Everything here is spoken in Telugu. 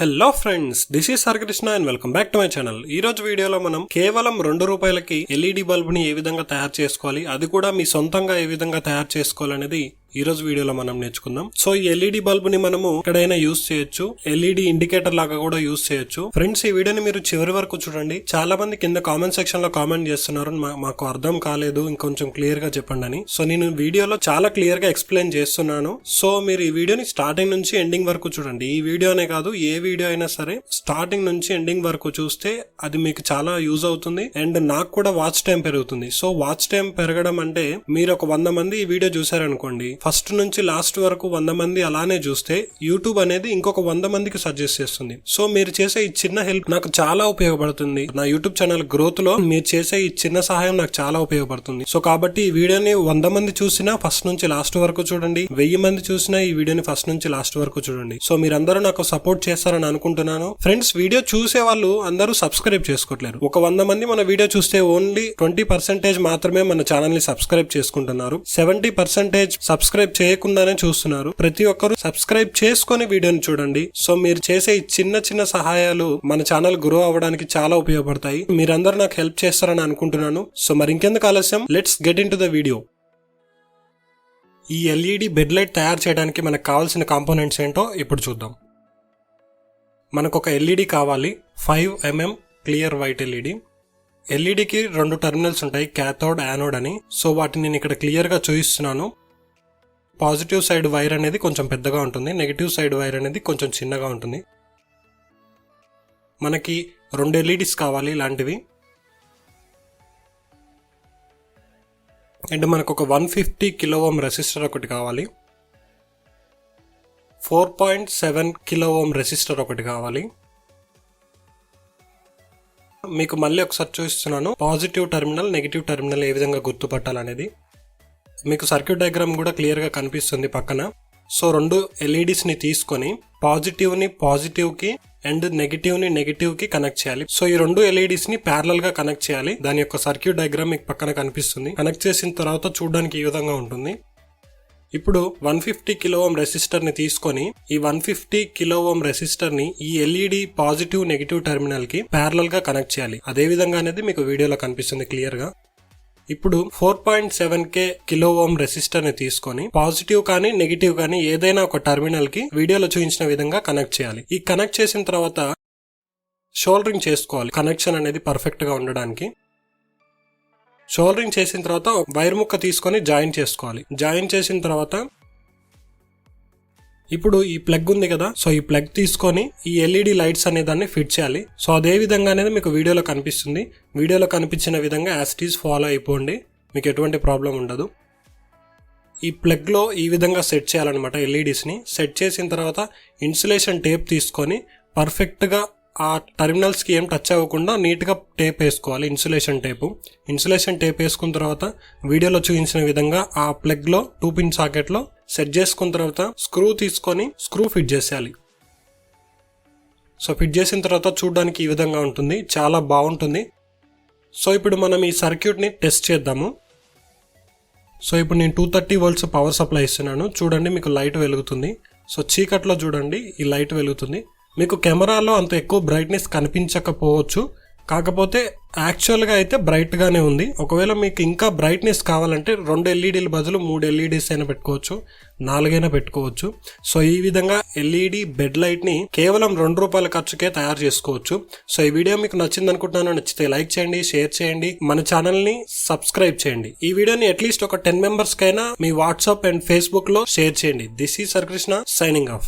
Hello friends, this is Harikrishna and welcome back to my channel. ఈ రోజు వీడియోలో మనం కేవలం ₹2 ఎల్ఈడి బల్బ్ ని ఏ విధంగా తయారు చేసుకోవాలి, అది కూడా మీ సొంతంగా ఏ విధంగా తయారు చేసుకోవాలనేది ఈ రోజు వీడియోలో మనం నేర్చుకుందాం. సో ఈ ఎల్ఈడి బల్బ్ ని మనము ఎక్కడైనా యూస్ చేయొచ్చు, ఎల్ఈడి ఇండికేటర్ లాగా కూడా యూస్ చేయొచ్చు. ఫ్రెండ్స్, ఈ వీడియోని మీరు చివరి వరకు చూడండి. చాలా మంది కింద కామెంట్ సెక్షన్ లో కామెంట్ చేస్తున్నారు, మాకు అర్థం కాలేదు, ఇంకొంచెం క్లియర్ గా చెప్పండి అని. సో నేను వీడియోలో చాలా క్లియర్ గా ఎక్స్ప్లెయిన్ చేస్తున్నాను. సో మీరు ఈ వీడియోని స్టార్టింగ్ నుంచి ఎండింగ్ వరకు చూడండి. ఈ వీడియోనే కాదు, ఏ వీడియో అయినా సరే స్టార్టింగ్ నుంచి ఎండింగ్ వరకు చూస్తే అది మీకు చాలా యూజ్ అవుతుంది అండ్ నాకు కూడా వాచ్ టైం పెరుగుతుంది. సో వాచ్ టైం పెరగడం అంటే మీరు ఒక 100 మంది ఈ వీడియో చూసారనుకోండి, ఫస్ట్ నుంచి లాస్ట్ వరకు 100 మంది అలానే చూస్తే యూట్యూబ్ అనేది ఇంకొక 100 మందికి సజెస్ట్ చేస్తుంది. సో మీరు చేసే ఈ చిన్న హెల్ప్ నాకు చాలా ఉపయోగపడుతుంది. నా యూట్యూబ్ ఛానల్ గ్రోత్ లో మీరు చేసే ఈ చిన్న సహాయం నాకు చాలా ఉపయోగపడుతుంది. సో కాబట్టి ఈ వీడియోని 100 మంది చూసినా ఫస్ట్ నుంచి లాస్ట్ వరకు చూడండి, 1000 మంది చూసినా ఈ వీడియోని ఫస్ట్ నుంచి లాస్ట్ వరకు చూడండి. సో మీరందరూ నాకు సపోర్ట్ చేస్తారని అనుకుంటున్నాను. ఫ్రెండ్స్, వీడియో చూసే వాళ్ళు అందరూ సబ్స్క్రైబ్ చేసుకోవట్లేరు. ఒక 100 మంది మన వీడియో చూస్తే ఓన్లీ 20% మాత్రమే మన ఛానల్ ని సబ్స్క్రైబ్ చేసుకుంటున్నారు. 70% సబ్స్క్రైబ్ చేయకుండానే చూస్తున్నారు. ప్రతి ఒక్కరు సబ్స్క్రైబ్ చేసుకొని వీడియోని చూడండి. సో మీరు చేసే ఈ చిన్న చిన్న సహాయాలు మన ఛానల్ గ్రో అవ్వడానికి చాలా ఉపయోగపడతాయి. మీరందరూ నాకు హెల్ప్ చేస్తారని అనుకుంటున్నాను. సో మరి ఇంకెందుకు ఆలస్యం, let's get in to the video. ఈ ఎల్ఈడి బెడ్ లైట్ తయారు చేయడానికి మనకు కావాల్సిన కాంపోనెంట్స్ ఏంటో ఇప్పుడు చూద్దాం. మనకు ఒక ఎల్ఈడి కావాలి, 5mm క్లియర్ వైట్ ఎల్ఈడి. ఎల్ఈడికి 2 టెర్మినల్స్ ఉంటాయి, క్యాథోడ్, యానోడ్ అని. సో వాటిని నేను ఇక్కడ క్లియర్ గా చూపిస్తున్నాను. పాజిటివ్ సైడ్ వైర్ అనేది కొంచెం పెద్దగా ఉంటుంది, నెగిటివ్ సైడ్ వైర్ అనేది కొంచెం చిన్నగా ఉంటుంది. మనకి 2 ఎల్ఈడిస్ కావాలి ఇలాంటివి. అండ్ మనకు ఒక 150 కిలో ఓం రెసిస్టర్ ఒకటి కావాలి, 4.7 కిలో ఓం రెసిస్టర్ ఒకటి కావాలి. మీకు మళ్ళీ ఒకసారి చూపిస్తున్నాను పాజిటివ్ టెర్మినల్, నెగిటివ్ టెర్మినల్ ఏ విధంగా గుర్తుపట్టాలనేది. మీకు సర్క్యూట్ డయాగ్రామ్ కూడా క్లియర్ గా కనిపిస్తుంది పక్కన. సో 2 ఎల్ఈడిస్ ని తీసుకొని పాజిటివ్ ని పాజిటివ్ కి అండ్ నెగిటివ్ ని నెగిటివ్ కి కనెక్ట్ చేయాలి. సో ఈ 2 ఎల్ఈడిస్ ని ప్యారలల్ గా కనెక్ట్ చేయాలి. దాని యొక్క సర్క్యూట్ డయాగ్రామ్ మీకు పక్కన కనిపిస్తుంది. కనెక్ట్ చేసిన తర్వాత చూడడానికి ఈ విధంగా ఉంటుంది. ఇప్పుడు 150 కిలో ఓం రెసిస్టర్ ని తీసుకొని ఈ 150 కిలో ఓం రెసిస్టర్ ని ఈ ఎల్ఈడి పాజిటివ్ నెగిటివ్ టెర్మినల్ కి ప్యారలల్ గా కనెక్ట్ చేయాలి. అదే విధంగా అనేది మీకు వీడియోలో కనిపిస్తుంది క్లియర్ గా. ఇప్పుడు 4.7K కిలో ఓం రెసిస్టర్ ని తీసుకొని పాజిటివ్ కానీ నెగిటివ్ కానీ ఏదైనా ఒక టెర్మినల్ కి వీడియోలో చూపించిన విధంగా కనెక్ట్ చేయాలి. ఈ కనెక్ట్ చేసిన తర్వాత షోల్డరింగ్ చేసుకోవాలి, కనెక్షన్ అనేది పర్ఫెక్ట్ గా ఉండడానికి. షోల్డరింగ్ చేసిన తర్వాత వైర్ ముక్క తీసుకొని జాయిన్ చేసుకోవాలి. జాయిన్ చేసిన తర్వాత ఇప్పుడు ఈ ప్లగ్ ఉంది కదా, సో ఈ ప్లగ్ తీసుకొని ఈ ఎల్ఈడి లైట్స్ అనే దాన్ని ఫిట్ చేయాలి. సో అదే విధంగా అనేది మీకు వీడియోలో కనిపిస్తుంది. వీడియోలో కనిపించిన విధంగా యాజ్ ఇట్ ఈజ్ ఫాలో అయిపోండి, మీకు ఎటువంటి ప్రాబ్లం ఉండదు. ఈ ప్లగ్ లో ఈ విధంగా సెట్ చేయాలన్నమాట ఎల్ఈడిస్ ని. సెట్ చేసిన తర్వాత ఇన్సులేషన్ టేప్ తీసుకొని పర్ఫెక్ట్ గా ఆ టెర్మినల్స్ కి ఏం టచ్ అవ్వకుండా నీట్ గా టేప్ వేసుకోవాలి, ఇన్సులేషన్ టేప్. ఇన్సులేషన్ టేప్ వేసుకున్న తర్వాత వీడియోలో చూపించిన విధంగా ఆ ప్లగ్ లో 2 పిన్ సాకెట్ లో సెట్ చేసుకున్న తర్వాత స్క్రూ తీసుకొని స్క్రూ ఫిట్ చేసేయాలి. సో ఫిట్ చేసిన తర్వాత చూడడానికి ఈ విధంగా ఉంటుంది, చాలా బాగుంటుంది. సో ఇప్పుడు మనం ఈ సర్క్యూట్ ని టెస్ట్ చేద్దాము. సో ఇప్పుడు నేను 230 volts పవర్ సప్లై ఇస్తున్నాను. చూడండి, మీకు లైట్ వెలుగుతుంది. సో చీకట్లో చూడండి ఈ లైట్ వెలుగుతుంది. మీకు కెమెరాలో అంత ఎక్కువ బ్రైట్నెస్ కనిపించకపోవచ్చు, కాకపోతే యాక్చువల్గా అయితే బ్రైట్ గానే ఉంది. ఒకవేళ మీకు ఇంకా బ్రైట్నెస్ కావాలంటే 2 ఎల్ఈడీల బదులు 3 ఎల్ఈడీస్ అయినా పెట్టుకోవచ్చు, 4 అయినా పెట్టుకోవచ్చు. సో ఈ విధంగా ఎల్ఈడి బెడ్ లైట్ ని కేవలం ₹2 ఖర్చుకే తయారు చేసుకోవచ్చు. సో ఈ వీడియో మీకు నచ్చింది అనుకుంటున్నాను. నచ్చితే లైక్ చేయండి, షేర్ చేయండి, మన ఛానల్ ని సబ్స్క్రైబ్ చేయండి. ఈ వీడియోని అట్లీస్ట్ ఒక 10 మెంబర్స్ కైనా మీ వాట్సాప్ అండ్ ఫేస్బుక్ లో షేర్ చేయండి. This is Harikrishna signing off.